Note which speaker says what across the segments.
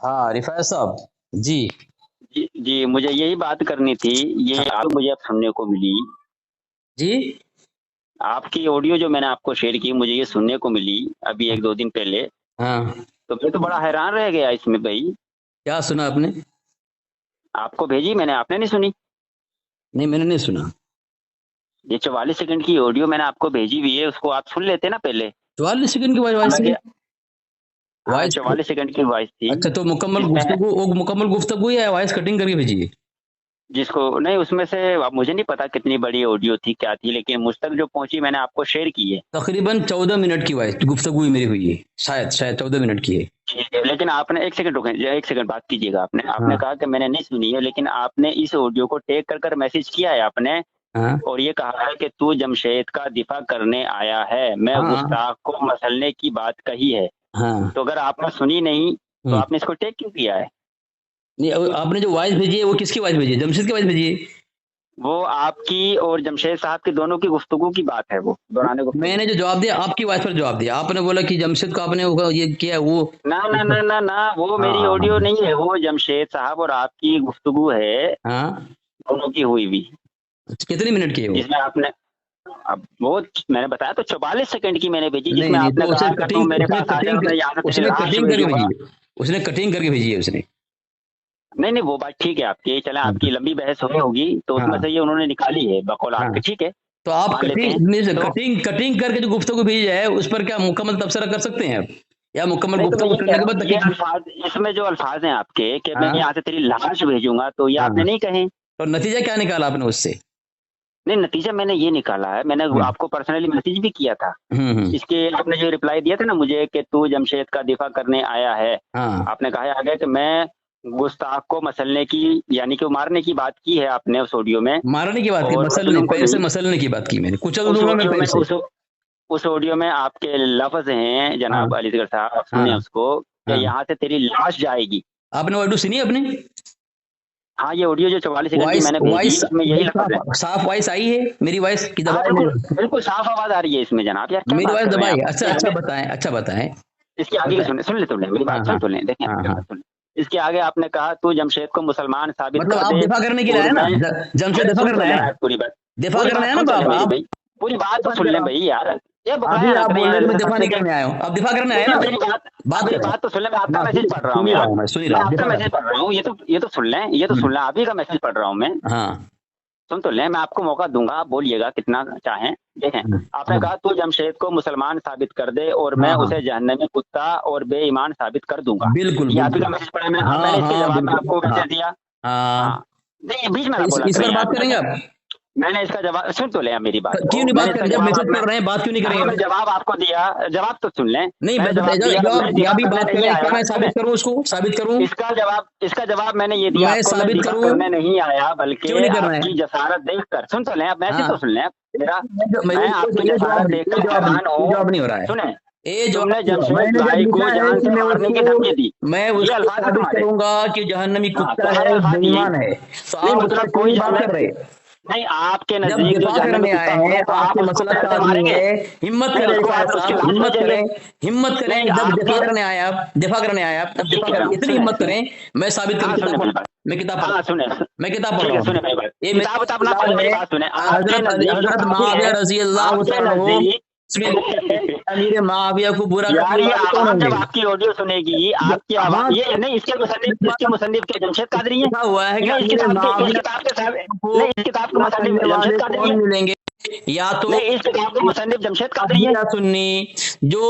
Speaker 1: हाँ रिफात साहब जी।
Speaker 2: जी, मुझे यही बात करनी थी। ये आप मुझे अब सुनने को मिली।
Speaker 1: जी
Speaker 2: आपकी ऑडियो जो मैंने आपको शेयर की, मुझे ये सुनने को मिली अभी 1-2 दिन पहले।
Speaker 1: हाँ
Speaker 2: तो मैं तो बड़ा हैरान रह गया इसमें भाई।
Speaker 1: क्या सुना आपने?
Speaker 2: आपको भेजी मैंने, आपने नहीं सुनी?
Speaker 1: नहीं मैंने नहीं सुना।
Speaker 2: ये 44 सेकंड की ऑडियो मैंने आपको भेजी हुई है, उसको आप सुन लेते ना पहले।
Speaker 1: 44 सेकंड की वॉइस
Speaker 2: हालाँकि
Speaker 1: थी?
Speaker 2: हाँ,
Speaker 1: वॉइस
Speaker 2: 44 सेकंड की वॉइस थी।
Speaker 1: अच्छा तो मुकम्मल
Speaker 2: जिसमें
Speaker 1: गुफ्तगू, वो मुकम्मल गुफ्तगू या वॉइस कटिंग करके भेजिए?
Speaker 2: जिसको नहीं, उसमें से अब मुझे नहीं पता कितनी बड़ी ऑडियो थी, क्या थी, लेकिन मुझ तक जो पहुँची मैंने आपको शेयर की है।
Speaker 1: तकरीबन 14 मिनट की वॉइस गुफ्तगू मेरी हुई है, शायद शायद 14 मिनट की है।
Speaker 2: ठीक है, लेकिन आपने 1 सेकंड रुकें, 1 सेकंड बात कीजिएगा। आपने आपने
Speaker 1: हाँ
Speaker 2: कहा कि मैंने नहीं सुनी है, लेकिन आपने इस ऑडियो को टैग कर मैसेज किया है आपने,
Speaker 1: हाँ
Speaker 2: और ये कहा है कि तू जमशेद का दिफा करने आया है, मैं
Speaker 1: हाँ
Speaker 2: गुस्ताख को मसलने की बात कही है।
Speaker 1: हाँ।
Speaker 2: तो अगर आपने सुनी नहीं, तो
Speaker 1: हम्म।
Speaker 2: आपने इसको टैग क्यों किया है?
Speaker 1: नहीं आपने जो वॉइस भेजी है वो किसकी वॉइस भेजी है? जमशेद की वॉइस भेजी है?
Speaker 2: वो आपकी और जमशेद साहब की दोनों की गुफ्तगू की बात है, वो दौरान गुफ्तगू।
Speaker 1: मैंने जो जवाब दिया आपकी वॉइस पर जवाब दिया, आपने बोला कि जमशेद को आपने ये किया वो।
Speaker 2: ना ना ना ना ना, वो
Speaker 1: हाँ
Speaker 2: मेरी
Speaker 1: हाँ
Speaker 2: ऑडियो
Speaker 1: हाँ
Speaker 2: नहीं है, वो जमशेद साहब और आपकी गुफ्तगू है,
Speaker 1: हाँ।
Speaker 2: दोनों की हुई हुई।
Speaker 1: अच्छा, कितने मिनट की है वो?
Speaker 2: जिसमें आपने, अब वो मैंने बताया तो 44 सेकंड की मैंने भेजी,
Speaker 1: नहीं
Speaker 2: जिसमें
Speaker 1: नहीं तो
Speaker 2: आपने
Speaker 1: उसे
Speaker 2: कहा कि तू
Speaker 1: कटिंग
Speaker 2: मेरे
Speaker 1: उसने
Speaker 2: पास आ जा,
Speaker 1: कटिंग
Speaker 2: मैं यहाँ से तेरी
Speaker 1: उसने
Speaker 2: लाश
Speaker 1: कटिंग करके
Speaker 2: भेजूंगा।
Speaker 1: भेजी है। उसने कटिंग करके भेजी है उसने।
Speaker 2: नहीं नहीं, वो बात ठीक है आपकी, चले आपकी लंबी बहस हुई होगी, तो उसमें
Speaker 1: हाँ
Speaker 2: से ये उन्होंने निकाली है बकौल
Speaker 1: हाँ।
Speaker 2: आपके, ठीक है,
Speaker 1: तो आप
Speaker 2: मान लेते
Speaker 1: कटिंग
Speaker 2: हैं।
Speaker 1: नहीं से
Speaker 2: तो
Speaker 1: कटिंग कटिंग करके जो गुफ्तगू भेजी है उस पर क्या मुकम्मल तबसरा कर सकते हैं आप? या मुकम्मल
Speaker 2: नहीं, तो मैं
Speaker 1: गुफ्तगू
Speaker 2: ये कह
Speaker 1: सुनने के
Speaker 2: रहा
Speaker 1: बाद
Speaker 2: हूँ, ये
Speaker 1: तक?
Speaker 2: अल्फाज, इसमें जो अल्फाज हैं आपके कि मैं
Speaker 1: हाँ
Speaker 2: यहाँ से तेरी लाश भेजूंगा, तो ये आपने
Speaker 1: हाँ।
Speaker 2: नहीं कहे।
Speaker 1: और नतीजा क्या निकाला आपने उससे?
Speaker 2: नहीं, नतीजा मैंने ये निकाला है, मैंने
Speaker 1: हम्म
Speaker 2: आपको पर्सनली मैसेज भी किया था।
Speaker 1: हम्म।
Speaker 2: इसके आपने जो रिप्लाई दिया था ना मुझे कि तू जमशेद का दिफा करने आया है,
Speaker 1: हाँ
Speaker 2: आपने कहा आगे कि मैं गुस्ताख को मसलने की, यानी कि मारने की बात की है आपने उस ऑडियो में।
Speaker 1: मारने की बात की,
Speaker 2: और
Speaker 1: मसलने,
Speaker 2: मुस्लिम को
Speaker 1: पैर से
Speaker 2: नहीं,
Speaker 1: मसलने की बात की मैंने, कुचल
Speaker 2: उस
Speaker 1: दूंगा मैं
Speaker 2: ऑडियो
Speaker 1: पैर
Speaker 2: में
Speaker 1: से।
Speaker 2: उस ऑडियो में आपके लफ्ज हैं
Speaker 1: हाँ
Speaker 2: जनाब अलीसगर साहब, आप सुने
Speaker 1: हाँ
Speaker 2: उसको, कि
Speaker 1: हाँ।
Speaker 2: यहाँ से तेरी लाश जाएगी।
Speaker 1: आपने ऑडियो सुनी अपने?
Speaker 2: हाँ, ये ऑडियो जो 44 सेकंड की
Speaker 1: वॉइस
Speaker 2: मैंने भेजी,
Speaker 1: वॉइस
Speaker 2: उसमें यही लफ्ज है।
Speaker 1: साफ साफ वॉइस आई है? मेरी वॉइस की
Speaker 2: हाँ,
Speaker 1: दबाए
Speaker 2: बिल्कुल
Speaker 1: मेरी?
Speaker 2: बिल्कुल साफ आवाज आ रही है इसमें जनाब, यार क्या
Speaker 1: मेरी
Speaker 2: बात
Speaker 1: वॉइस
Speaker 2: कर रहे हैं
Speaker 1: दबाई?
Speaker 2: आप?
Speaker 1: अच्छा
Speaker 2: ये
Speaker 1: अच्छा
Speaker 2: हमें
Speaker 1: बताएं, अच्छा बताएं।
Speaker 2: इसके आगे की
Speaker 1: बताएं।
Speaker 2: सुन ले तो मेरी
Speaker 1: हाँ
Speaker 2: बात
Speaker 1: हाँ
Speaker 2: सुन ले, देखें
Speaker 1: हाँ
Speaker 2: मेरी
Speaker 1: हाँ।
Speaker 2: बात सुन ले। इसके आगे आपने कहा तू जमशेद को मुसलमान साबित
Speaker 1: मतलब
Speaker 2: कर
Speaker 1: आप
Speaker 2: दे,
Speaker 1: दिफा करने के लिए
Speaker 2: और
Speaker 1: आए ना?
Speaker 2: मैं,
Speaker 1: जमशेद
Speaker 2: अरे
Speaker 1: दिफा
Speaker 2: सुन
Speaker 1: करने
Speaker 2: तो ले
Speaker 1: आए?
Speaker 2: यार,
Speaker 1: दिफा
Speaker 2: पूरी
Speaker 1: करने
Speaker 2: बात
Speaker 1: आए ना
Speaker 2: सुन तो ले
Speaker 1: बाप
Speaker 2: मेरी
Speaker 1: आप?
Speaker 2: भाई, पूरी बात तो
Speaker 1: दिफा
Speaker 2: सुन
Speaker 1: नहीं कर
Speaker 2: ले
Speaker 1: रहा हूं।
Speaker 2: भाई यार। ये
Speaker 1: अभी
Speaker 2: बकराया
Speaker 1: आप
Speaker 2: लग रही
Speaker 1: बोल
Speaker 2: है
Speaker 1: रहे
Speaker 2: यार
Speaker 1: थे मैं
Speaker 2: इस
Speaker 1: दिफा
Speaker 2: बात
Speaker 1: नहीं
Speaker 2: से कि
Speaker 1: करने आया हूँ, आप दिफा करने आए
Speaker 2: नहीं,
Speaker 1: ना?
Speaker 2: मेरी बात,
Speaker 1: बात
Speaker 2: मेरी
Speaker 1: करें
Speaker 2: बात तो सुन ले, मैं आपका
Speaker 1: ना,
Speaker 2: मैसेज पढ़ रहा
Speaker 1: सुन
Speaker 2: हूँ
Speaker 1: ही रहा
Speaker 2: यार,
Speaker 1: हूँ मैं, सुन ही रहा
Speaker 2: मैं
Speaker 1: हूँ,
Speaker 2: आपका
Speaker 1: दिफा
Speaker 2: मैसेज
Speaker 1: कर।
Speaker 2: पढ़ रहा हूँ, ये तो सुन लें, ये तो सुन लें, आप ही का मैसेज पढ़ रहा हूँ मैं।
Speaker 1: हाँ
Speaker 2: सुन तो लें, मैं आपको मौका दूंगा, आप बोलिएगा कितना चाहें। देखें, आपने
Speaker 1: हाँ
Speaker 2: कहा तू जमशेद को मुसलमान साबित कर दे, और मैं
Speaker 1: हाँ हाँ।
Speaker 2: उसे जहन्नमी कुत्ता और बेईमान साबित कर दूंगा।
Speaker 1: बिल्कुल
Speaker 2: ये आप ही का
Speaker 1: बिल्कुल।
Speaker 2: मैसेज पढ़ा मैं,
Speaker 1: हाँ
Speaker 2: मैंने इसके
Speaker 1: हाँ
Speaker 2: जवाब में
Speaker 1: बिल्कुल
Speaker 2: आपको
Speaker 1: हाँ
Speaker 2: मैसेज दिया। हाँ,
Speaker 1: हाँ।
Speaker 2: नहीं बीच में
Speaker 1: तो
Speaker 2: ना बोला
Speaker 1: इस
Speaker 2: करें
Speaker 1: पर
Speaker 2: यार,
Speaker 1: बात करेंगे आप?
Speaker 2: मैंने इसका जवाब, सुन तो ले आप मेरी बात
Speaker 1: क्यों
Speaker 2: को,
Speaker 1: नहीं
Speaker 2: मैंने
Speaker 1: बात
Speaker 2: इसका
Speaker 1: करें? जब
Speaker 2: जवाब
Speaker 1: मैसेज कर रहे हैं बात क्यों नहीं करेंगे
Speaker 2: मैंने
Speaker 1: आप?
Speaker 2: जवाब आपको दिया, जवाब तो सुन लें।
Speaker 1: नहीं
Speaker 2: मैंने जवाब
Speaker 1: जब
Speaker 2: दिया, मैं
Speaker 1: जब
Speaker 2: दिफा
Speaker 1: अभी
Speaker 2: करने
Speaker 1: बात
Speaker 2: नहीं
Speaker 1: करें, क्या
Speaker 2: आया,
Speaker 1: मैं
Speaker 2: सुने,
Speaker 1: साबित करूं उसको, साबित करूं?
Speaker 2: इसका जवाब मैंने ये दिया
Speaker 1: मैं
Speaker 2: आपको, मैं
Speaker 1: साबित
Speaker 2: दिफा
Speaker 1: करूं?
Speaker 2: करने नहीं आया,
Speaker 1: क्यों
Speaker 2: बल्कि
Speaker 1: नहीं करना है?
Speaker 2: आपकी जसारत देखकर, सुन तो लें आप, मैसेज तो
Speaker 1: हाँ।
Speaker 2: सुन लें आप मेरा,
Speaker 1: मेरे
Speaker 2: मैं
Speaker 1: को
Speaker 2: आपकी
Speaker 1: ये
Speaker 2: जसारत
Speaker 1: जवाब,
Speaker 2: देखकर हैरान
Speaker 1: ये
Speaker 2: हूँ।
Speaker 1: जवाब नहीं हो रहा है।
Speaker 2: सुने,
Speaker 1: ये जवाब
Speaker 2: तुमने
Speaker 1: नहीं हो रहा।
Speaker 2: जमशेद
Speaker 1: मैंने जब
Speaker 2: भाई को
Speaker 1: लिखा है
Speaker 2: जान
Speaker 1: कि
Speaker 2: से मारने की धमकी दी,
Speaker 1: मैं
Speaker 2: ये
Speaker 1: उसको
Speaker 2: अल्फाज है
Speaker 1: साबित
Speaker 2: तुम्हारे।
Speaker 1: करूंगा कि जहन्नमी
Speaker 2: हाँ,
Speaker 1: कुत्ता
Speaker 2: तुम्हारे
Speaker 1: है,
Speaker 2: अल्फाज ये हैं।
Speaker 1: बेईमान है, तो
Speaker 2: नहीं
Speaker 1: आप उस पर
Speaker 2: मतलब
Speaker 1: क्यों
Speaker 2: कोई
Speaker 1: नहीं बात कर रहे?
Speaker 2: नहीं, आपके
Speaker 1: जब
Speaker 2: नजदीक जो
Speaker 1: दिफा
Speaker 2: जहन्नमी
Speaker 1: करने
Speaker 2: कुत्ता
Speaker 1: आए
Speaker 2: होगा
Speaker 1: हैं,
Speaker 2: तो आप
Speaker 1: आपके
Speaker 2: उसको
Speaker 1: मसलक
Speaker 2: पैर
Speaker 1: का
Speaker 2: से
Speaker 1: आदमी
Speaker 2: मारेंगे,
Speaker 1: है, हिम्मत
Speaker 2: नहीं
Speaker 1: करें
Speaker 2: उसको
Speaker 1: रिफात
Speaker 2: आप उसकी
Speaker 1: साहब,
Speaker 2: लाश
Speaker 1: हिम्मत
Speaker 2: भेजेंगे।
Speaker 1: करें, हिम्मत करें,
Speaker 2: नहीं
Speaker 1: जब दिफा
Speaker 2: आपके,
Speaker 1: करने आए आप, दिफा करने आए आप, तब
Speaker 2: यही
Speaker 1: दिफा
Speaker 2: कह रहा
Speaker 1: करें,
Speaker 2: हूँ,
Speaker 1: इतनी
Speaker 2: सुने
Speaker 1: हिम्मत
Speaker 2: सुने,
Speaker 1: करें। मैं साबित करूं,
Speaker 2: हाँ सुने
Speaker 1: किताब
Speaker 2: मेरी
Speaker 1: पढ़,
Speaker 2: बात,
Speaker 1: मैं किताब पढ़
Speaker 2: हाँ
Speaker 1: रहा
Speaker 2: सुने,
Speaker 1: हूँ, मैं किताब पढ़
Speaker 2: ठीक
Speaker 1: रहा
Speaker 2: है, सुने
Speaker 1: हूँ।
Speaker 2: मेरी बात,
Speaker 1: ये मेरी
Speaker 2: किताब उताब ना
Speaker 1: किताब
Speaker 2: पढ़े, मेरी
Speaker 1: है,
Speaker 2: बात सुने, आपके नजदीक जो
Speaker 1: हजरत
Speaker 2: काफिर
Speaker 1: मुआविया
Speaker 2: है,
Speaker 1: रजी अल्लाह
Speaker 2: आपके
Speaker 1: तआला अन्हु,
Speaker 2: नजदीक
Speaker 1: अमीर मुआविया को बुरा
Speaker 2: यार
Speaker 1: करने
Speaker 2: ये
Speaker 1: वाले कौन
Speaker 2: आवाज
Speaker 1: होंगे?
Speaker 2: जब आपकी ऑडियो सुनेगी, आपकी
Speaker 1: हाँ
Speaker 2: आवाज ये नहीं, इसके मुसन्निफ के जमशेद कादरी है।
Speaker 1: लिखा हुआ है कि
Speaker 2: नहीं
Speaker 1: अमीर
Speaker 2: इस
Speaker 1: मुआविया
Speaker 2: किताब के साहब,
Speaker 1: को
Speaker 2: नहीं इस किताब के
Speaker 1: बुरा
Speaker 2: मुसन्निफ
Speaker 1: करने
Speaker 2: जमशेद
Speaker 1: वाले
Speaker 2: कादरी
Speaker 1: कौन
Speaker 2: है।
Speaker 1: मिलेंगे? या तो
Speaker 2: नहीं इस किताब के मुसन्निफ जमशेद कादरी है।
Speaker 1: या सुन्नी, जो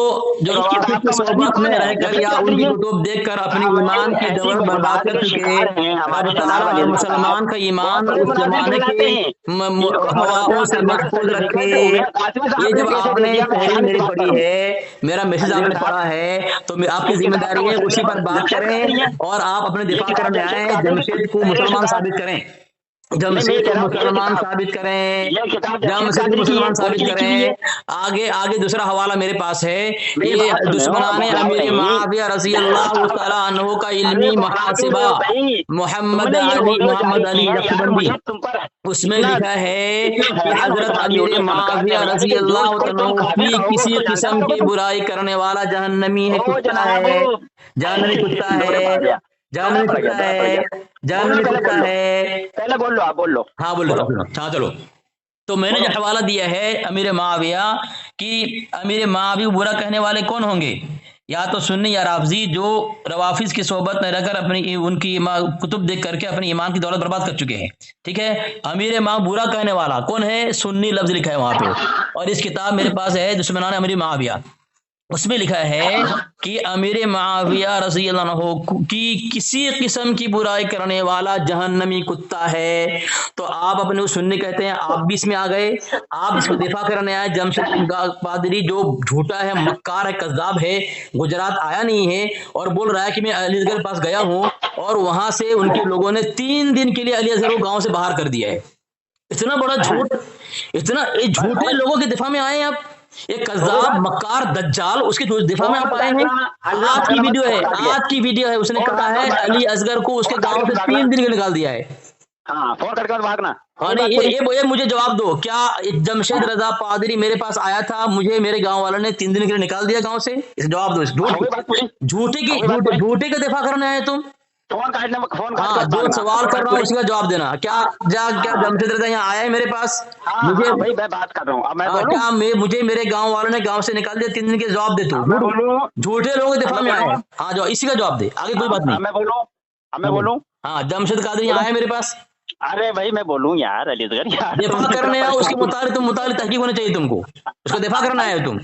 Speaker 1: जो
Speaker 2: इस
Speaker 1: रवाफिद
Speaker 2: किताब
Speaker 1: की
Speaker 2: का मुसन्निफ
Speaker 1: सोहबत में
Speaker 2: कौन है?
Speaker 1: रहकर
Speaker 2: जमशेद
Speaker 1: या
Speaker 2: कादरी
Speaker 1: उनकी
Speaker 2: है।
Speaker 1: कुतुब देखकर अपने ईमान की
Speaker 2: ऐसी
Speaker 1: दौलत बर्बाद
Speaker 2: बकवास
Speaker 1: कर
Speaker 2: के
Speaker 1: चुके
Speaker 2: शिकार हैं
Speaker 1: रब
Speaker 2: हमारे
Speaker 1: तआला
Speaker 2: जनाब
Speaker 1: हर
Speaker 2: अली साहब,
Speaker 1: मुसलमान का ईमान
Speaker 2: बहुत बड़े
Speaker 1: उस
Speaker 2: मुनाजिर
Speaker 1: जमाने के
Speaker 2: कहलाते हैं। इनको मुआवजा
Speaker 1: हवाओं से
Speaker 2: करने का
Speaker 1: महफूज
Speaker 2: सर्टिफिकेट
Speaker 1: रखे।
Speaker 2: उमर कासिमी
Speaker 1: ये
Speaker 2: साहब ने
Speaker 1: जब
Speaker 2: कैसे दे
Speaker 1: आपने
Speaker 2: दिया, मैं
Speaker 1: तहरीर
Speaker 2: हैरान
Speaker 1: मेरी
Speaker 2: इस बात
Speaker 1: पढ़ी
Speaker 2: पर हूँ।
Speaker 1: है, मेरा मैसेज
Speaker 2: अजीज
Speaker 1: आपने
Speaker 2: साहब,
Speaker 1: पढ़ा है, तो आपकी
Speaker 2: इस किताब का
Speaker 1: जिम्मेदारी है उसी
Speaker 2: मुसन्निफ
Speaker 1: पर बात
Speaker 2: जमशेद
Speaker 1: करें,
Speaker 2: कादरी है।
Speaker 1: और आप अपने
Speaker 2: ये
Speaker 1: दिफा
Speaker 2: किताब
Speaker 1: करने
Speaker 2: जमशेद
Speaker 1: आए,
Speaker 2: कादरी की
Speaker 1: जमशेद को
Speaker 2: तहरीर
Speaker 1: मुसलमान
Speaker 2: शुदा है।
Speaker 1: साबित करें। जमशेद को
Speaker 2: कह रहा हूँ ये
Speaker 1: मुसलमान
Speaker 2: किताब,
Speaker 1: साबित करें,
Speaker 2: ये किताब
Speaker 1: जमशेद को
Speaker 2: कादरी की है,
Speaker 1: मुसलमान साबित
Speaker 2: उनकी लिखी हुई है।
Speaker 1: करें। आगे आगे दूसरा हवाला मेरे पास है,
Speaker 2: मेरी
Speaker 1: ये
Speaker 2: बात सुनो,
Speaker 1: दुश्मनाने
Speaker 2: बकलाओ
Speaker 1: अमीर
Speaker 2: नहीं।
Speaker 1: मुआविया रज़ी अल्लाह तआला अन्हु का
Speaker 2: अरे
Speaker 1: इल्मी
Speaker 2: बकला क्यों रहे
Speaker 1: मुहासिबा
Speaker 2: हो भाई?
Speaker 1: मोहम्मद
Speaker 2: तुमने ये ऑडियो जारी की
Speaker 1: अली
Speaker 2: है यार,
Speaker 1: नक्शबंदी,
Speaker 2: मुझे तुम पर
Speaker 1: उसमें
Speaker 2: इतना
Speaker 1: लिखा है
Speaker 2: इतना
Speaker 1: कि
Speaker 2: हैरान हो
Speaker 1: हजरत
Speaker 2: तुम्हारी
Speaker 1: अमीर
Speaker 2: ऑडियो सुनकर,
Speaker 1: मुआविया
Speaker 2: कहना
Speaker 1: रज़ी
Speaker 2: कि जो
Speaker 1: अल्लाह
Speaker 2: कोई तुम
Speaker 1: तआला
Speaker 2: काफिर
Speaker 1: की
Speaker 2: कहोगे
Speaker 1: किसी
Speaker 2: उसको जानते
Speaker 1: किस्म
Speaker 2: रहोगे
Speaker 1: की
Speaker 2: तुम।
Speaker 1: बुराई करने वाला जहन्नमी है,
Speaker 2: ओ
Speaker 1: कुत्ता
Speaker 2: जनाब,
Speaker 1: है, जहन्नमी कुत्ता
Speaker 2: दोहरे पड़
Speaker 1: है,
Speaker 2: गया, दोहरा
Speaker 1: जहन्नमी
Speaker 2: पड़ गया,
Speaker 1: कुत्ता
Speaker 2: दोहरा पड़
Speaker 1: है,
Speaker 2: गया। बोलो,
Speaker 1: जहन्नमी
Speaker 2: पहले
Speaker 1: कुत्ता
Speaker 2: बोल लो,
Speaker 1: है।
Speaker 2: पहले बोल लो, आप बोल लो,
Speaker 1: हाँ बोल लेता
Speaker 2: बोलो
Speaker 1: हूँ, हाँ चलो। तो मैंने जो
Speaker 2: बोलो।
Speaker 1: हवाला दिया है अमीर माविया कि अमीर माविया को बुरा कहने वाले कौन होंगे, या तो सुन्नी या राफजी, जो रवाफिज की सोहबत में रहकर अपनी उनकी कुतुब देख करके अपनी ईमान की दौलत बर्बाद कर चुके हैं। ठीक है, अमीर माँ बुरा कहने वाला कौन है, सुन्नी लफ्ज लिखा है वहां पे, और इस किताब मेरे पास है दुश्मनान अमीर माविया, उसमें लिखा है कि अमीर मुआविया रज़ी अल्लाह अन्हु की किसी किस्म की बुराई करने वाला जहन्नमी कुत्ता है। तो आप अपने उस सुन्नी कहते हैं, आप भी इसमें आ गए, आप इसको दिफा करने आए। जमशेद पादरी जो झूठा है, मक्कार है, कज्जाब है, गुजरात आया नहीं है और बोल रहा है कि मैं अली असगर के पास गया हूं और वहां से उनके लोगों ने 3 दिन के लिए अली असगर को गांव से बाहर कर दिया है। इतना बड़ा झूठ, इतना झूठे लोगों के दिफा में आए हैं आप, एक कज्जाब मक्कार दज्जाल, उसके दिफा में आप आए हैं। आज की वीडियो है, आज की वीडियो है, उसने कहा है अली असगर को उसके गांव से 3 दिन के निकाल दिया है।
Speaker 2: हाँ, फोन करके मत भागना।
Speaker 1: हाँ नहीं, ये मुझे जवाब दो, क्या जमशेद रजा पादरी मेरे पास आया था, मुझे मेरे गांव वालों ने 3 दिन के लिए निकाल दिया गांव से? इस जवाब दो, झूठे का दिफा करने आए तुम।
Speaker 2: फोन काटने में, फोन काट
Speaker 1: हाँ,
Speaker 2: के
Speaker 1: जो
Speaker 2: भागना।
Speaker 1: सवाल कर रहा हूँ उसका जवाब देना। क्या जमशेद रजा यहाँ आया है मेरे पास?
Speaker 2: हाँ
Speaker 1: मुझे
Speaker 2: हाँ भाई, मैं बात कर रहा हूँ, अब मैं बोलूं?
Speaker 1: क्या मुझे मेरे गांव वालों ने गांव से निकाल दिया 3 दिन के, जवाब दे तू।
Speaker 2: अब मैं बोलूं?
Speaker 1: झूठे लोगों के दिफा में आए हैं। हाँ जो इसी का जवाब दे, आगे कोई बात नहीं।
Speaker 2: अब मैं बोलूं? अब मैं बोलूं?
Speaker 1: हाँ, जमशेद कादरी यहाँ आया मेरे पास,
Speaker 2: अरे भाई मैं बोलूं यार, अली असगर यार,
Speaker 1: दिफा करने आया, उसके मुताबिक तहकीक होनी चाहिए तुमको, उसका दिफा करना आए तुम।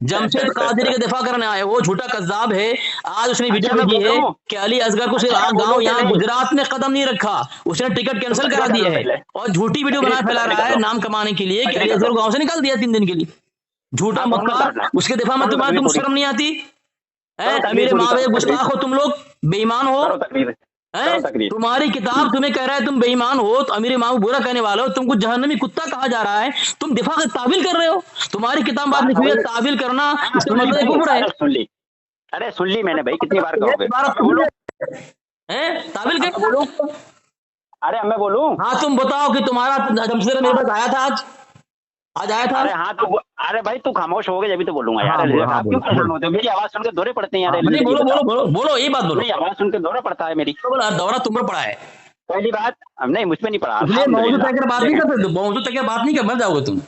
Speaker 1: जमशेद कादरी का दिफा करने आए, वो झूठा कज्जाब है। आज उसने वीडियो भेजी है कि अली असगर को सिर्फ गांव यहाँ गुजरात में कदम नहीं रखा, उसने टिकट कैंसिल करा दिया है और झूठी वीडियो बना फैला रहा है नाम कमाने के लिए कि अली असगर को गांव से निकाल दिया 3 दिन के लिए। झूठा मक्कार, उसके दिफा में तुम शर्म नहीं आती है? अमीर मावे गुस्ताख हो तुम लोग, बेईमान हो है? तुम्हारी किताब तुम्हें कह रहा है तुम बेईमान हो, तो अमीर माँ बुरा कहने वाले हो, तुमको जहन्नमी कुत्ता कहा जा रहा है, तुम दिफा का तावील कर रहे हो। तुम्हारी किताब बात लिखी है, तावील करना इसका मतलब कुफर है।
Speaker 2: अरे सुन ली मैंने भाई, कितनी बार कहोगे?
Speaker 1: तावील क्या बोलो?
Speaker 2: अरे मैं बोलूं?
Speaker 1: हाँ तुम बताओ कि तुम्हारा जमशेद मेरे पास आया था, आज आया था?
Speaker 2: अरे हाँ, तो अरे भाई तू खामोश हो गए जब तो बोलूंगा यार। आप क्यों परेशान होते हो? मेरी आवाज सुन के दौरे पड़ते हैं यार।
Speaker 1: नहीं बोलो बोलो बोलो बोलो, ये बात बोलो।
Speaker 2: मेरी आवाज सुन के दौरा पड़ता है मेरी।
Speaker 1: दौरा तुम पर पड़ा है।
Speaker 2: पहली बात, नहीं मुझ पे नहीं पड़ा।
Speaker 1: मौजूद तय कर बात नहीं कर सकते, मौजूद तय कर बात नहीं कर, मर जाओगे तुम।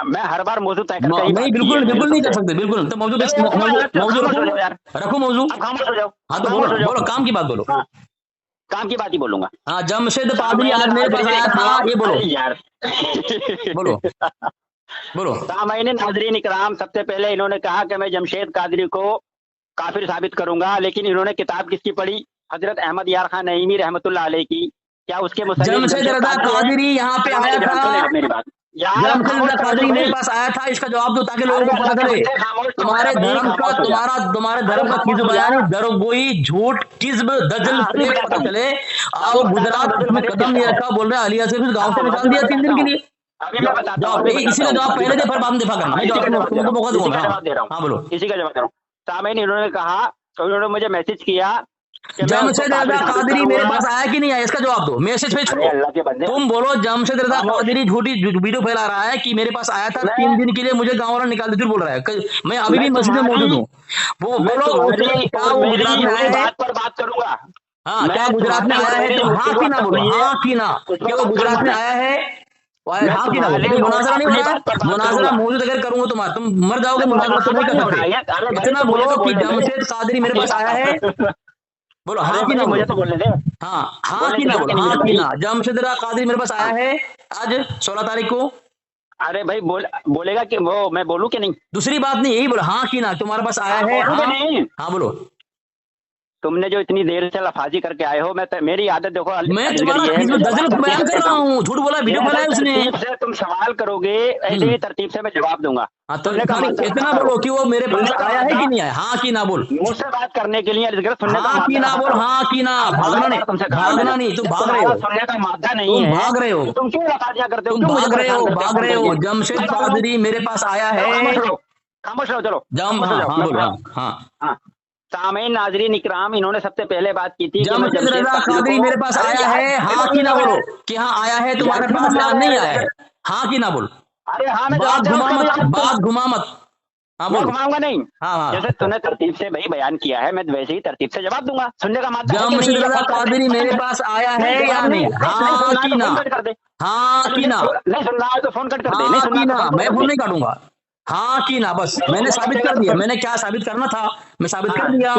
Speaker 2: मैं हर बार मौजूद तय करके
Speaker 1: नहीं, बिल्कुल बिल्कुल नहीं कर सकते, बिल्कुल। तो मौजूद रखो मौजूद।
Speaker 2: खामोश हो जाओ।
Speaker 1: हाँ तो बोलो काम की बात बोलो।
Speaker 2: काम की बात ही बोलूंगा।
Speaker 1: हाँ, जमशेद पादरी आज मेरे पास आया था, ये बोलो
Speaker 2: यार।
Speaker 1: बोलो बोलो।
Speaker 2: सामाईन नाज़रीन इकराम, सबसे पहले इन्होंने कहा कि मैं जमशेद कादरी को काफिर साबित करूंगा, लेकिन इन्होंने किताब किसकी पढ़ी? हजरत अहमद यार खान नईमी रहमतुल्लाह अलैह की। क्या उसके
Speaker 1: जमशेद रजा कादरी यहाँ पे आया था?
Speaker 2: मेरी बात,
Speaker 1: जमशेद रजा कादरी मेरे पास आया था, इसका जवाब दो ताकि लोगों को पता चले तुम्हारे धर्म का किज़्ब बयानी, दरगोई, झूठ, किज़्ब, दजल, फेक पता चले। आओ गुजरात में कदम नहीं रखा, बोल रहे अली असगर गांव से निकाल दिया 3 दिन के लिए। इसी का जवाब पहले दे, फिर बाद में दिफा करना। तुमको मौका दूंगा। हाँ बोलो।
Speaker 2: इसी का जवाब दे रहा हूँ। सामईन इन्होंने कहा, तो इन्होंने मुझे मैसेज किया,
Speaker 1: जमशेद रजा कादरी मेरे पास आया कि नहीं आया, इसका जवाब दो। मैसेज पे छोड़ो, तुम बोलो जमशेद रजा कादरी झूठी वीडियो फैला रहा है कि मेरे पास आया था 3 दिन के लिए, मुझे गांव वाला निकाल दे, बोल रहा है। मैं अभी भी मस्जिद में मौजूद हूँ। वो बोलो क्या वो गुजरात में आया है?
Speaker 2: बात करूंगा।
Speaker 1: हाँ, क्या गुजरात में आया है? तो हाँ की ना बोलो, हाँ की ना, क्या वो गुजरात में आया है? हाँ की ना बोलो। मुनाजरा नहीं हो रहा, मुनाजरा मौजूद अगर करूंगा तुम्हारा, तुम मर जाओगे। मुनाजरा तुम नहीं कर सकते। इतना बोलो कि जमशेद कादरी मेरे पास आया है, बोलो हाँ की ना,
Speaker 2: मुझे तो बोलने दे।
Speaker 1: हाँ की ना बोलो, हाँ की ना। जमशेद रजा कादरी मेरे पास आया है आज 16 तारीख को।
Speaker 2: अरे भाई बोलेगा कि वो मैं बोलूं कि नहीं?
Speaker 1: दूसरी बात नहीं, यही बोलो हाँ की ना, तुम्हारे पास आया है? हाँ बोलो।
Speaker 2: तुमने जो इतनी देर से लफाजी करके आए हो, मेरी आदत देखो
Speaker 1: मैं तुम्हारा गजल बयान कर रहा हूँ, झूठ बोला, वीडियो बनाया उसने।
Speaker 2: से तुम सवाल करोगे ऐसे ही तरतीब से मैं जवाब दूंगा।
Speaker 1: हाँ तो इतना बोलो कि वो मेरे पास आया है कि नहीं आया, हाँ कि ना बोल।
Speaker 2: मुझसे बात करने के लिए सुनने का
Speaker 1: हाँ कि ना बोल, हाँ कि ना, भागना नहीं, भागना नहीं, तुम भाग रहे हो,
Speaker 2: सुनने का मादा नहीं है,
Speaker 1: भाग रहे हो,
Speaker 2: तुम क्यों लफाजियां करते हो,
Speaker 1: तुम भाग रहे हो, भाग रहे हो। जमशेद कादरी मेरे पास आया है,
Speaker 2: खामोश रहो, चलो
Speaker 1: हाँ बोलो, हाँ।
Speaker 2: सामीन नाजरीन इकराम, इन्होंने सबसे पहले बात की थी
Speaker 1: जमशेद रजा कादरी मेरे पास आया है, हाँ कि ना बोलो कि हाँ आया है तुम्हारे पास या नहीं आया है, हाँ कि ना बोल।
Speaker 2: अरे हाँ, मैं
Speaker 1: बात घुमा मत, हाँ बोल।
Speaker 2: घुमाऊंगा नहीं,
Speaker 1: हाँ
Speaker 2: जैसे तूने तरतीब से भाई बयान किया है, मैं वैसे ही तरतीब से जवाब दूंगा। सुनने का मादा
Speaker 1: जमशेद रजा कादरी मेरे पास आया है या नहीं, हाँ कि ना, हाँ कि ना,
Speaker 2: नहीं सुन रहा है तो फोन कट कर दे,
Speaker 1: हाँ
Speaker 2: नहीं सुन
Speaker 1: कि
Speaker 2: रहा
Speaker 1: ना, मैं फोन नहीं काटूंगा, हाँ कि ना, बस मैंने साबित कर दिया, मैंने क्या साबित करना था मैं साबित कर दिया,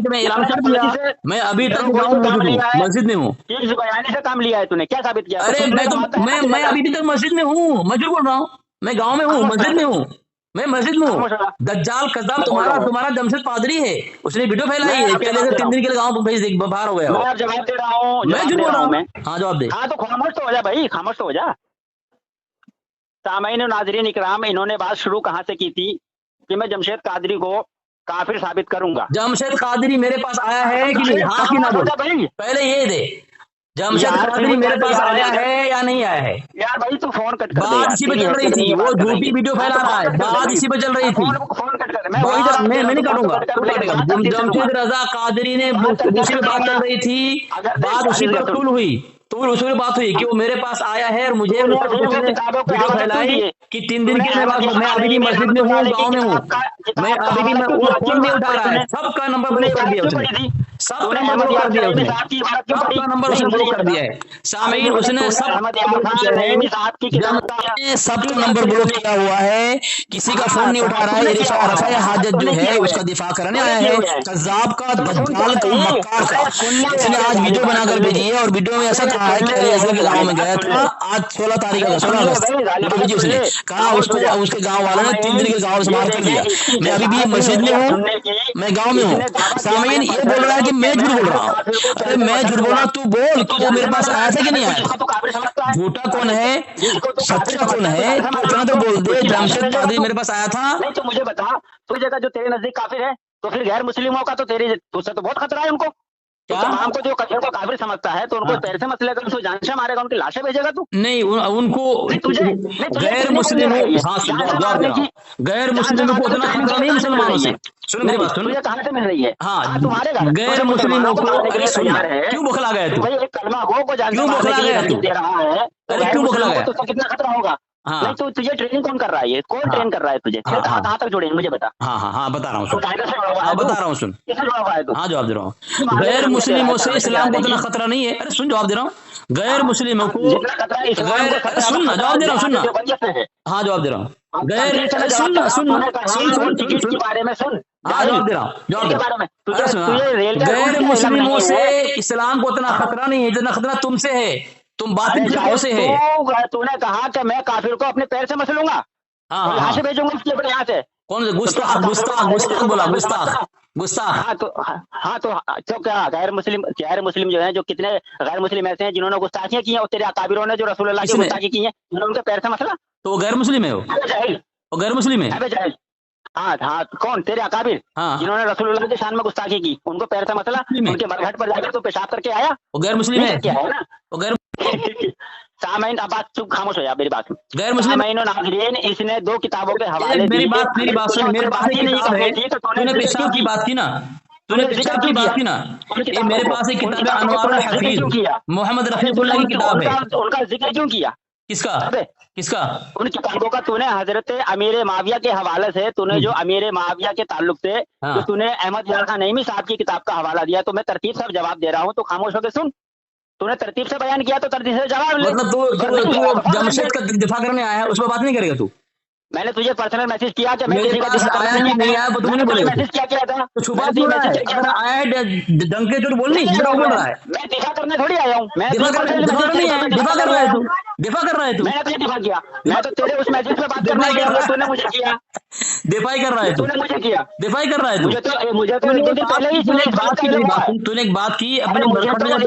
Speaker 1: मैं ऐलान कर दिया, मैं अभी तक गाँव मौजूद हूँ, मस्जिद में हूँ।
Speaker 2: किस बयानी से काम लिया है तूने, क्या साबित किया?
Speaker 1: अरे मैं अभी भी तक मस्जिद में हूँ, मैं झूठ बोल रहा हूँ, मैं गाँव में हूँ, मस्जिद में हूँ, मैं मस्जिद में हूँ। दज्जाल कज़्ज़ाब तुम्हारा जमशेद कादरी है, उसने वीडियो फैलाई है, पहले से 3 दिन के लिए गाँव भेज बाहर हो गया हो।
Speaker 2: मैं जवाब दे रहा हूँ,
Speaker 1: मैं झूठ बोल रहा हूँ, हाँ जवाब दे।
Speaker 2: हाँ तो खामोश तो हो जा भाई, खामोश तो हो जा। सामीन नाज़रीन इकराम, इन्होंने बात शुरू कहाँ से की थी कि मैं जमशेद कादरी को काफिर साबित करूंगा।
Speaker 1: जमशेद कादरी मेरे पास आया है कि नहीं, हाँ कि ना बोल, पहले ये दे, जमशेद कादरी मेरे पास आया है या नहीं आया है?
Speaker 2: यार भाई तू फोन कट कर दे,
Speaker 1: बात इसी पे चल रही थी, वो झूठी वीडियो फैला रहा है, बात इसी पे चल रही थी,
Speaker 2: फोन कट कर,
Speaker 1: मैं नहीं काटूंगा, जमशेद रजा कादरी ने उसी पे बात चल रही थी, बात उसी पर तुल हुई, तो उसी में बात हुई कि वो मेरे पास आया है और मुझे वीडियो फैलाई कि 3 दिन के बाद मैं अभी भी मस्जिद में हूँ, गाँव में हूँ, मैं अभी भी फोन नहीं उठा रहा है, सबका नंबर ब्लॉक कर दिया उसने, सबका नंबर ब्लॉक कर दिया उसने, सबका नंबर उसने ब्लॉक कर दिया है। सामीन उसने सबका नंबर ब्लॉक किया हुआ है, किसी का फोन नहीं उठा रहा है, रफ़ा हाजत जो है उसका दिफा करने आया है, कज़्ज़ाब का, दज्जाल का, मक्कार का। इसने आज वीडियो बनाकर भेजी है और वीडियो में ऐसा कहा है कि अली असगर के गाँव में गया था, आज 16 तारीख का 16 अगस्त भेजी उसने, कहा उसको उसके गाँव वालों ने 3 दिन के गाँव से मार कर दिया, मैं अभी भी मस्जिद में हूँ, मैं गाँव में हूँ। सामीन ये बोल रहा है कि मैं झूठ बोल रहा हूँ, अरे मैं झूठ बोल रहा हूँ, तू बोल कि वो मेरे पास आया था कि नहीं आया, झूठा कौन है सच्चा कौन है, तो इतना तो बोल दे जमशेद कादरी मेरे पास आया था।
Speaker 2: नहीं तो मुझे बता, तुझे जगह जो तेरे नजदीक काफिर है, तो फिर गैर मुस्लिमों का तो तुझसे तो बहुत खतरा है उनको, तमाम को जो कफिर को काफिर समझता है तो उनको पैर से मत लेकर उनको जान से मारेगा, उनकी लाशें भेजेगा तू?
Speaker 1: नहीं उनको गैर मुस्लिम गैर मुस्लिमों को उतना खतरा नहीं मुसलमानों से। सुन मेरी बात, सुन,
Speaker 2: कहाँ से मिल रही है?
Speaker 1: हाँ
Speaker 2: तुम्हारे घर
Speaker 1: गैर मुस्लिमों को, अरे सुन, क्यों बखला गया तू,
Speaker 2: कलमा गो को जानने
Speaker 1: क्यों बखला गया तू,
Speaker 2: दे रहा है,
Speaker 1: अरे क्यों बखला गया,
Speaker 2: तो कितना खतरा होगा?
Speaker 1: हाँ
Speaker 2: नहीं तो तुझे ट्रेनिंग कौन कर रहा है, ये कौन ट्रेन कर रहा है तुझे, कहाँ तक जोड़ेंगे मुझे बता।
Speaker 1: हाँ बता रहा हूँ, सुन,
Speaker 2: बता
Speaker 1: रहा हूँ, सुन, हाँ जवाब दे रहा हूँ। गैर मुस्लिमों से इस्लाम को इतना खतरा नहीं है, अरे सुन जवाब दे रहा हूँ, गैर मुस्लिमों को सुन ना, जवाब दे रहा हूँ, सुन ना, हाँ जवाब दे रहा हूँ, गैर
Speaker 2: के बारे में सुन,
Speaker 1: हाँ जवाब दे रहा हूँ, जवाब दे रहा हूँ। गैर मुस्लिमों से इस्लाम को इतना खतरा नहीं है जितना खतरा तुमसे है, तुम बातिल फिरकों से है।
Speaker 2: तूने कहा कि मैं काफिर को अपने पैर से मसलूंगा, यहाँ से भेजूंगा उसके अपने यहाँ से,
Speaker 1: कौन से गुस्ताख बोला, गुस्ताख।
Speaker 2: हाँ तो क्या गैर मुस्लिम जो है, जो कितने गैर मुस्लिम ऐसे हैं जिन्होंने गुस्ताखियां की हैं, और तेरे अकाबिरों ने जो रसूलुल्लाह की गुस्ताखी की है, उनके पैर से मसला,
Speaker 1: तो वो गैर मुस्लिम है, वो गैर मुस्लिम है।
Speaker 2: हाँ कौन तेरे अकाबिर जिन्होंने रसूलुल्लाह की शान में गुस्ताखी की, उनको पैर से मसला, उनके मरघट पर जाकर तो पेशाब करके आया,
Speaker 1: वो गैर मुस्लिम है,
Speaker 2: क्या है ना,
Speaker 1: वो गैर
Speaker 2: सामीन, अब बात चुप खामोश हो जा, मेरी बात
Speaker 1: गैर मुस्लिम
Speaker 2: नाज़रीन, इसने 2 किताबों के हवाले
Speaker 1: मेरी बात सुन, मेरे पास एक किताब है, तूने पेशाब की बात की ना, तूने पेशाब की बात की ना, ये मेरे पास एक किताब है, अनवारुल हफीज मोहम्मद रफीकुल्लाह की किताब है।
Speaker 2: उनका जिक्र क्यों किया?
Speaker 1: किसका?
Speaker 2: उन किताबों का तूने हजरत अमीर माविया के हवाले से, तूने जो अमीर माविया के ताल्लुक से तो तूने अहमद यार खान नईमी साहब की किताब का हवाला दिया, तो मैं तरतीब से जवाब दे रहा हूँ, तो खामोश होकर सुन। तूने तरतीब से बयान किया तो तरतीब से जवाब ले।
Speaker 1: मतलब तू जमशेद का दिफा करने आया है, उस पर बात नहीं करेगा तू?
Speaker 2: मैंने तुझे पर्सनल मैसेज किया कि मैं
Speaker 1: मेरे पास आया कि नहीं आया वो तुमने बोलेगा,
Speaker 2: मैसेज क्या किया था,
Speaker 1: तो छुपा क्यों रहा है? अगर आया है डंके चोट बोल नहीं, झूठ बोल रहा है,
Speaker 2: मैं दिफा करने थोड़ी आया हूँ, मैं
Speaker 1: दिफा कर रहा है तू, दिफा कर रहा है तू?
Speaker 2: मैंने तो दिफा किया, मैं तो तेरे उस मैसेज पे बात कर रहा हूँ, तूने मुझे किया,
Speaker 1: दिफाई कर रहा है तू?
Speaker 2: तूने मुझे किया,
Speaker 1: दिफाई कर रहा है तू?
Speaker 2: मुझे तो एक दो दिन पहले ही
Speaker 1: तूने एक बात की अपने बरखट में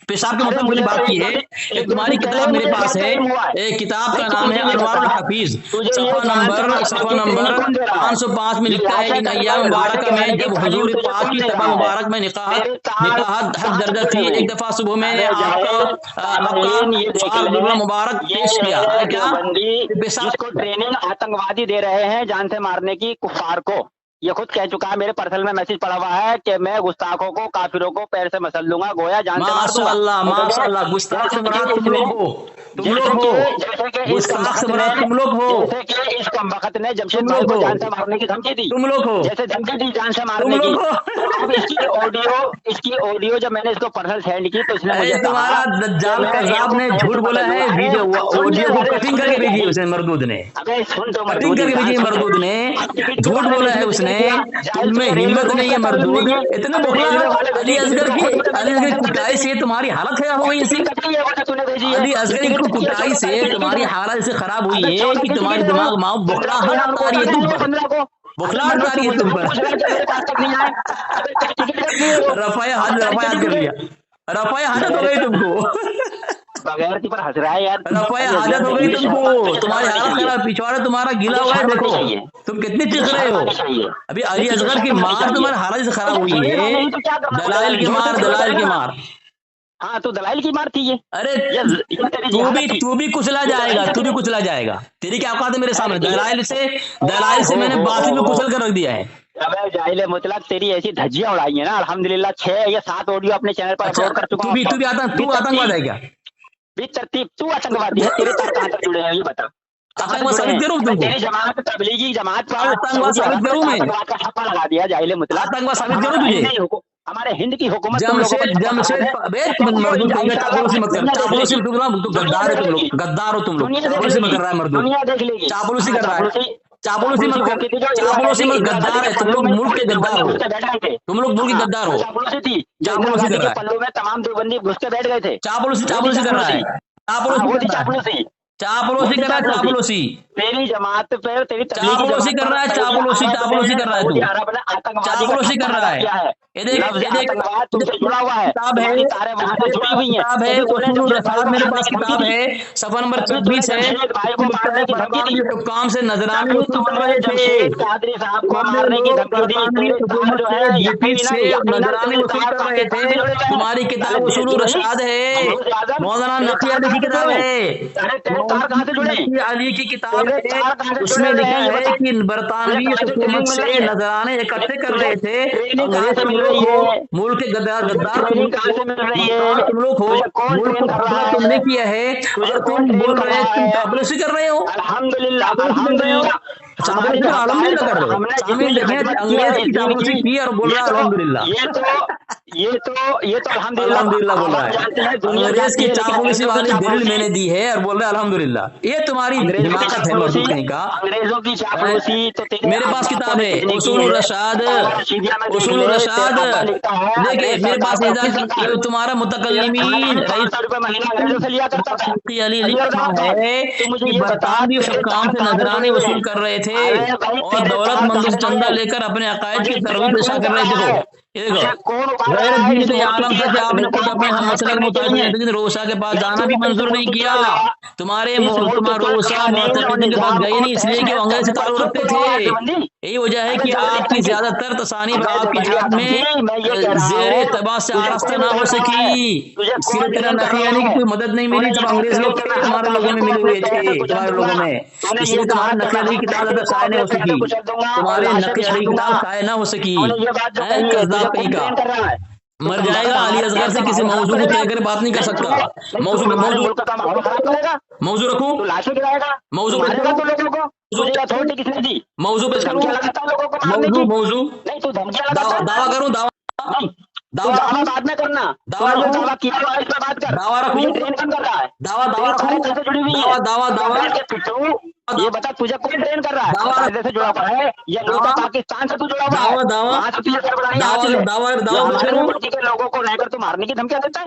Speaker 1: पेशाब के मतलब की बात की है। एक तुम्हारी किताब मेरे पास है, एक किताब का नाम है अनवारुल हफीज, सफा नंबर 505 में लिखा है इन अय्याम मुबारक में जब हुजूर पाक की तबा मुबारक में निकाहत हक दर्जा थी, एक दफा सुबह में आपका मुबारक पेश किया है क्या?
Speaker 2: जिसको ट्रेनिंग आतंकवादी दे रहे हैं जान से मारने की कुफार को, ये खुद कह चुका है, मेरे पर्सनल में मैसेज पड़ा हुआ है कि मैं गुस्ताखों को काफिरों को पैर से मसल दूंगा, गोया जान से मार दूंगा।
Speaker 1: माशाअल्लाह, गुस्ताख से मुराद तुम लोग हो, तुम लोग हो, गुस्ताख से मुराद तुम लोग हो।
Speaker 2: जैसे कि इस कमबख्त ने जमशेद भाई को जान से मारने की धमकी दी,
Speaker 1: तुम लोग हो,
Speaker 2: जैसे धमकी दी जान से मारने की। अब इसकी ऑडियो जब मैंने इसको पर्सनल सेंड की तो इसने मुझे
Speaker 1: तुम्हारा दज्जाल कज़्ज़ाब ने झूठ बोला है, वीडियो ऑडियो को कटिंग करके भेजी है उसने, मरदूद ने कटिंग करके भेजी, मरदूद ने झूठ बोला है उसने। तुममें हिम्मत नहीं है मरदूद, इतने बोला अली असगर की कुटाई से तुम्हारी हालत खराब हो गई। अली असगर की कुटाई से तुम्हारी हालत से खराब हुई है कि तुम्हारी दिमाग माँ बुखलाहट आ रही है तुम पर, बुखलाहट आ रही है तुम पर। रफाया हाथ कर लिया, रफाया हाजत हो गई तुमको,
Speaker 2: बगैर पर हंस रहा है यार,
Speaker 1: रफाया हाजत हो गई तुमको, तुम्हारी हालत खराब, पिछवाड़ा तुम्हारा गीला हुआ है, देखो तुम कितनी चीख रहे हो। अभी अली असगर की मार तुम्हारी हालत से खराब हुई है, दलाइल की मार, दलाइल की मार।
Speaker 2: हाँ तो दलाइल की मार थी ये।
Speaker 1: अरे तू भी कुचला जाएगा, तू भी कुचला जाएगा, तेरी क्या औकात है मेरे सामने? दलाइल से मैंने बात में कुचल कर रख दिया है।
Speaker 2: अबे जाहिल मुतलक, तेरी ऐसी धज्जियां उड़ाई है ना, अल्हम्दुलिल्लाह 6 या 7 ऑडियो अपने चैनल पर अपलोड कर चुका हूं।
Speaker 1: तू आतंकवाद है क्या?
Speaker 2: तरतीब तू आतंकवादी है, तेरे तार कहां तक जुड़े हैं ये बता।
Speaker 1: आतंकवाद साबित करूं तुमको?
Speaker 2: तेरी जमात तबलीगी जमात पर
Speaker 1: आतंकवाद साबित करूं मैं?
Speaker 2: आतंकवाद का छप्पा लगा दिया जाहिल मुतलक।
Speaker 1: आतंकवाद साबित करूं तुझे?
Speaker 2: हमारे हिंद की हुकूमत
Speaker 1: जमशेद मर्दूद कहेंगे, चापलूसी मत कर, चापलूसी गद्दार है तुम लोग, गद्दार हो तुम लोग, चापलूसी मत कर रहा है मर्दूद, चापलूसी कर रहा है, चापलूसी मत कर, चापलूसी मत, गद्दार है तुम लोग, मुल्क के गद्दार हो तुम लोग, मुल्क के गद्दार हो, चापलूसी कर रहा है,
Speaker 2: पल्लों में तमाम देवबंदी घुस के बैठ गए थे,
Speaker 1: चापलूसी कर रहा है, चापलूसी चापलूसी कर रहा है, चापलूसी
Speaker 2: तेरी जमात पे, तेरी
Speaker 1: चापलूसी कर रहा है, चापलूसी कर रहा है तू, चापलूसी कर रहा है। ये देख
Speaker 2: तुमसे जुड़ा हुआ है,
Speaker 1: किताब है, किताब है, मेरे पास किताब है, सफा नंबर 26 है, काम से नजराने वसूल कर रहे थे, नजराने वसूल कर रहे थे। तुम्हारी किताब उसूल रशाद है, मौलाना नकी अली की किताब है, अली की किताब है, उसमें लिखा है कि बरतानवी हुकूमत से नजराने इकट्ठे कर रहे थे, मुल्क के गद्दार तुम लोग हो, मुल्क को खतरा तुमने किया है और तुम बोल रहे हो, तुम चापलूसी कर रहे हो,
Speaker 2: अल्हम्दुलिल्लाह
Speaker 1: कर रहे हो, अल्हम्दुलिल्लाह कर रहे हो, अंग्रेज की चापलूसी की और बोल रहा है अल्हम्दुलिल्लाह,
Speaker 2: ये तो
Speaker 1: अल्हम्दुलिल्लाह बोल रहा है, अंग्रेज की चापलूसी वाली दलील मैंने दी है और बोल रहा है अल्हम्दुलिल्लाह। ये तुम्हारी हिमाकत है मर्दूद कहीं का।
Speaker 2: अंग्रेजों की चापलूसी तो
Speaker 1: मेरे पास किताब है उसूल रशाद, उसूल रशाद, देखिए मेरे पास तुम्हारा मुतकल्लिमीन अली लिखा है कि बरतानवी हुक्काम से नजराने वसूल कर रहे थे और दौलतमंदों से चंदा लेकर अपने अकायद की तरवीज पेशा कर रहे थे। आपने खुद अपने हम मसलक मुताबिक लेकिन रोसा के पास जाना भी मंजूर नहीं किया, तुम्हारे रोसा मुतक़िदीन के पास गए नहीं, इसलिए कि अंग्रेज से ताल्लुक रखते थे। यही वजह है कि आपकी ज्यादातर तसानी आपकी जात में जेरे तबा से आरास्ता ना हो सकी, सिर्फ तेरा नखियानी की कोई मदद नहीं मिली, जब अंग्रेज लोग हमारे लोगों में मिले हुए थे, तुम्हारे लोगों में, इसलिए तुम्हारे नखियानी की किताब शाये नहीं हो सकी, तुम्हारे नखियानी की किताब शाये ना हो सकी। कहीं का मर जाएगा, अली असगर से किसी मौजू को तय कर बात नहीं कर सकता। मौजू रखूं, मौजू किसने दी? मौजू पेश करूं, मौजू
Speaker 2: नहीं तो
Speaker 1: दावा करूं,
Speaker 2: दावा बाद में करना, दावा किया इस पे बात कर,
Speaker 1: दावा रखूं,
Speaker 2: ट्रेन कम कर रहा है,
Speaker 1: दावा
Speaker 2: ये बता तुझे कौन ट्रेन कर रहा है? से जुड़ा हुआ है या पाकिस्तान से तू जुड़ा हुआ है?
Speaker 1: दावा
Speaker 2: लोगों को रहकर तू मारने की धमकियां देता है।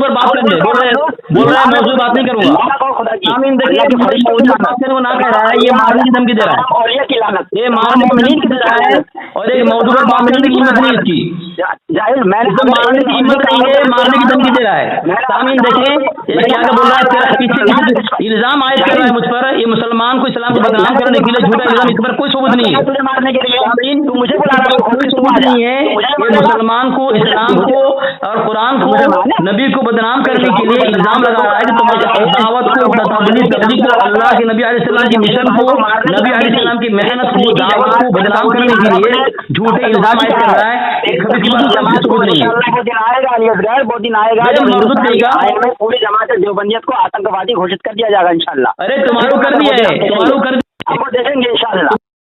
Speaker 1: मौजूद पर बात कर ले, बोल रहे मौजूद बात नहीं करूंगा। आमीन। देखिए ना कह रहा है, ये मारने की धमकी दे रहा है, ये मारने की धमकी दे रहा है, और एक मौजूद पर बात करने की हिम्मत नहीं इसकी।
Speaker 2: जाहिल मैंने
Speaker 1: तो मारने की हिम्मत नहीं है, मारने की धमकी दे रहा है। सामीन देखें ये क्या बोल रहा है, तेरा पीछे इल्जाम आयद कर रहा है मुझ पर, ये मुसलमान को इस्लाम को बदनाम करने के लिए झूठा इल्जाम, इस पर कोई सबूत नहीं है।
Speaker 2: तुझे मारने के लिए
Speaker 1: सामीन
Speaker 2: तू मुझे बुला रहा है,
Speaker 1: कोई सबूत नहीं है, ये मुसलमान को, इस्लाम को और कुरान को, नबी को बदनाम करने के लिए इल्जाम लगा रहा है कि तुम दावत को, तबलीग को, अल्लाह के नबी अलैहिस्सलाम की मिशन को, नबी अलैहिस्सलाम की मेहनत को, दावत को बदनाम करने के लिए झूठे इल्जाम आयद कर रहा है। एक कभी की बात समाज सबूत नहीं है।
Speaker 2: वो दिन आएगा अलीअसगर, वो दिन आएगा
Speaker 1: मेरे मर्द देगा
Speaker 2: पूरी जमात देवबंदियत को आतंकवादी घोषित कर दिया जाएगा इंशाल्लाह।
Speaker 1: अरे तुम्हारो कर दिया है, तुम्हारो कर
Speaker 2: आपको देखेंगे इंशाल्लाह।